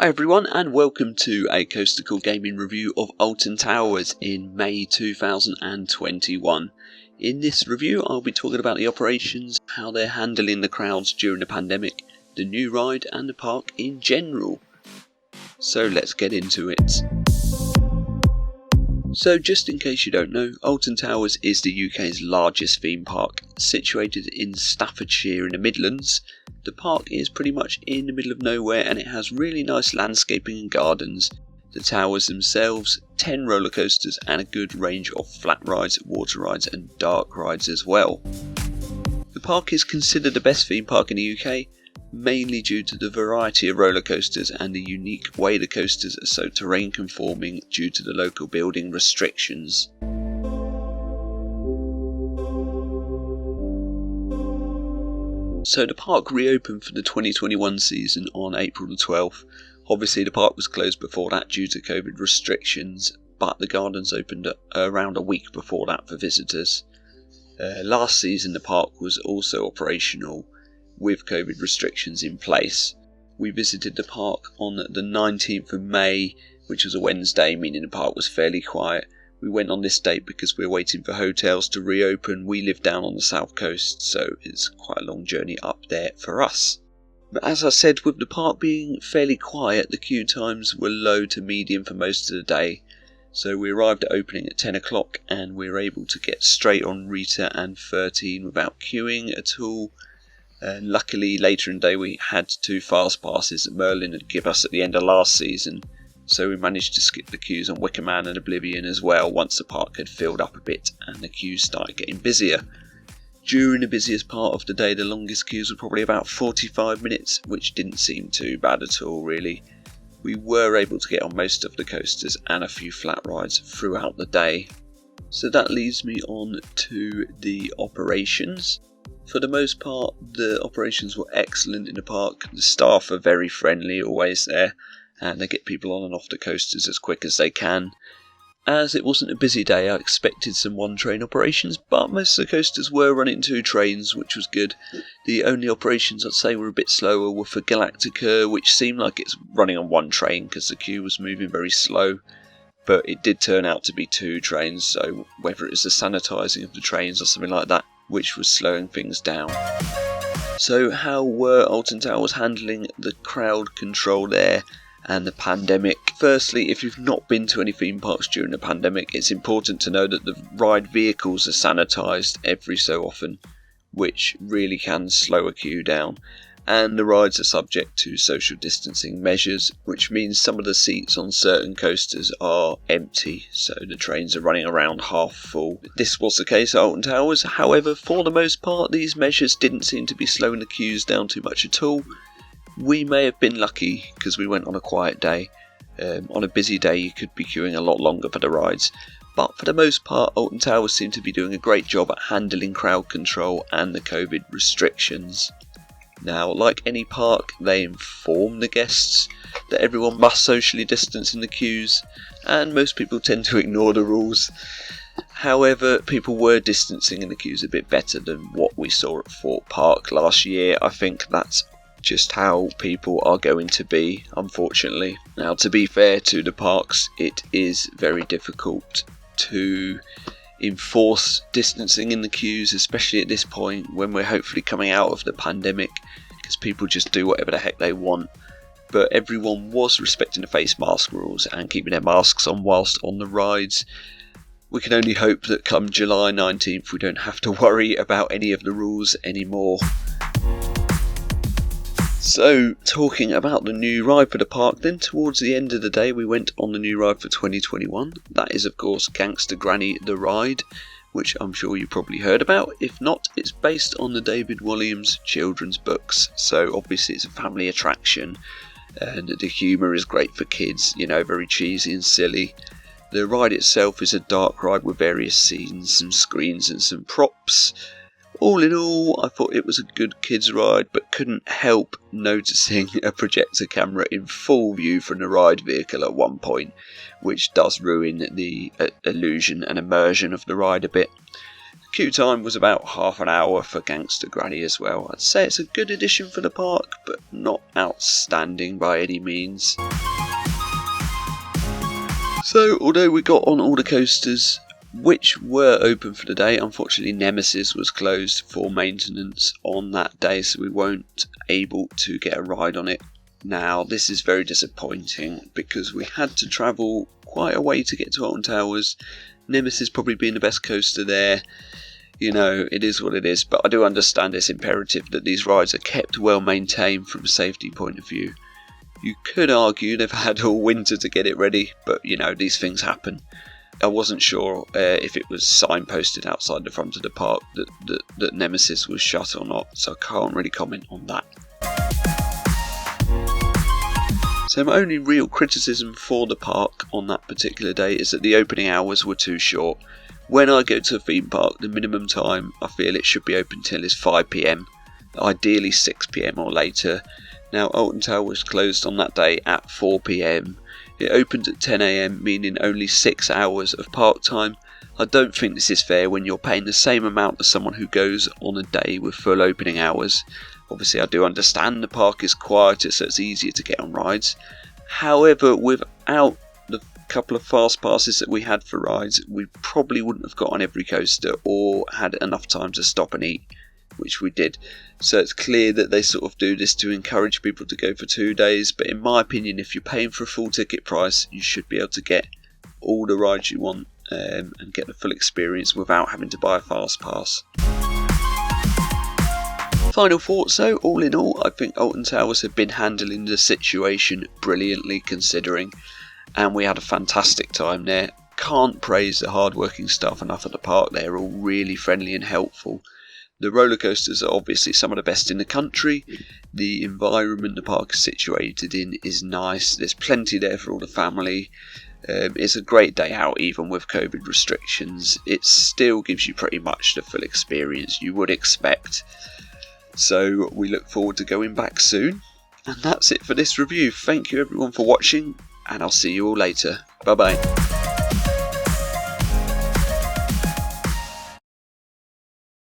Hi everyone, and welcome to a Coastical Gaming review of Alton Towers in May 2021. In this review I'll be talking about the operations, how they're handling the crowds during the pandemic, the new ride and the park in general. So let's get into it. So just in case you don't know, Alton Towers is the UK's largest theme park, situated in Staffordshire in the Midlands. The park is pretty much in the middle of nowhere and it has really nice landscaping and gardens. The towers themselves, 10 roller coasters and a good range of flat rides, water rides and dark rides as well. The park is considered the best theme park in the UK, mainly due to the variety of roller coasters and the unique way the coasters are so terrain conforming due to the local building restrictions. So the park reopened for the 2021 season on April the 12th. Obviously the park was closed before that due to COVID restrictions, but the gardens opened around a week before that for visitors. Last season the park was also operational with COVID restrictions in place. We visited the park on the 19th of May, which was a Wednesday, meaning the park was fairly quiet. We went on this date because we were waiting for hotels to reopen. We live down on the south coast, so it's quite a long journey up there for us. But as I said, with the park being fairly quiet, the queue times were low to medium for most of the day. So we arrived at opening at 10 o'clock and we were able to get straight on Rita and 13 without queuing at all. And luckily later in the day we had 2 fast passes that Merlin had given us at the end of last season. So we managed to skip the queues on Wicker Man and Oblivion as well once the park had filled up a bit and the queues started getting busier. During the busiest part of the day, the longest queues were probably about 45 minutes, which didn't seem too bad at all really. We were able to get on most of the coasters and a few flat rides throughout the day. So that leads me on to the operations. For the most part, the operations were excellent in the park. The staff are very friendly, always there, and they get people on and off the coasters as quick as they can. As it wasn't a busy day, I expected some one-train operations, but most of the coasters were running 2 trains, which was good. The only operations I'd say were a bit slower were for Galactica, which seemed like it's running on 1 train because the queue was moving very slow. But it did turn out to be 2 trains, so whether it was the sanitising of the trains or something like that, which was slowing things down. So how were Alton Towers handling the crowd control there and the pandemic? Firstly, if you've not been to any theme parks during the pandemic, it's important to know that the ride vehicles are sanitised every so often, which really can slow a queue down. And the rides are subject to social distancing measures, which means some of the seats on certain coasters are empty, so the trains are running around half full. This was the case at Alton Towers, however, for the most part, these measures didn't seem to be slowing the queues down too much at all. We may have been lucky because we went on a quiet day. On a busy day, you could be queuing a lot longer for the rides. But for the most part, Alton Towers seemed to be doing a great job at handling crowd control and the COVID restrictions. Now, like any park, they inform the guests that everyone must socially distance in the queues, and most people tend to ignore the rules. However, people were distancing in the queues a bit better than what we saw at Fort Park last year. I think that's just how people are going to be, unfortunately. Now, to be fair to the parks, it is very difficult to enforce distancing in the queues, especially at this point when we're hopefully coming out of the pandemic, because people just do whatever the heck they want. But everyone was respecting the face mask rules and keeping their masks on whilst on the rides. We can only hope that come July 19th we don't have to worry about any of the rules anymore. So, talking about the new ride for the park, then towards the end of the day we went on the new ride for 2021. That is of course Gangsta Granny the ride, which I'm sure you probably heard about. If not, it's based on the David Walliams children's books, so obviously it's a family attraction and the humour is great for kids, you know, very cheesy and silly. The ride itself is a dark ride with various scenes, some screens and some props. All in all, I thought it was a good kids ride, but couldn't help noticing a projector camera in full view from the ride vehicle at one point, which does ruin the illusion and immersion of the ride a bit. Queue time was about half an hour for Gangsta Granny as well. I'd say it's a good addition for the park, but not outstanding by any means. So, although we got on all the coasters which were open for the day, unfortunately Nemesis was closed for maintenance on that day, so we weren't able to get a ride on it. Now, this is very disappointing because we had to travel quite a way to get to Alton Towers. Nemesis probably being the best coaster there. You know, it is what it is, but I do understand it's imperative that these rides are kept well maintained from a safety point of view. You could argue they've had all winter to get it ready, but you know, these things happen. I wasn't sure if it was signposted outside the front of the park that Nemesis was shut or not, so I can't really comment on that. So my only real criticism for the park on that particular day is that the opening hours were too short. When I go to a theme park, the minimum time I feel it should be open till is 5 PM, ideally 6 PM or later. Now, Alton Towers closed on that day at 4 PM. It opened at 10 AM, meaning only 6 hours of park time. I don't think this is fair when you're paying the same amount as someone who goes on a day with full opening hours. Obviously, I do understand the park is quieter, so it's easier to get on rides. However, without the couple of fast passes that we had for rides, we probably wouldn't have got on every coaster or had enough time to stop and eat, which we did. So it's clear that they sort of do this to encourage people to go for 2 days, but in my opinion, if you're paying for a full ticket price, you should be able to get all the rides you want and get the full experience without having to buy a fast pass. Final thoughts though, all in all, I think Alton Towers have been handling the situation brilliantly considering, and we had a fantastic time there. Can't praise the hard-working staff enough at the park. They're all really friendly and helpful. The roller coasters are obviously some of the best in the country. The environment the park is situated in is nice. There's plenty there for all the family. It's a great day out even with COVID restrictions. It still gives you pretty much the full experience you would expect. So we look forward to going back soon. And that's it for this review. Thank you everyone for watching, and I'll see you all later. Bye bye.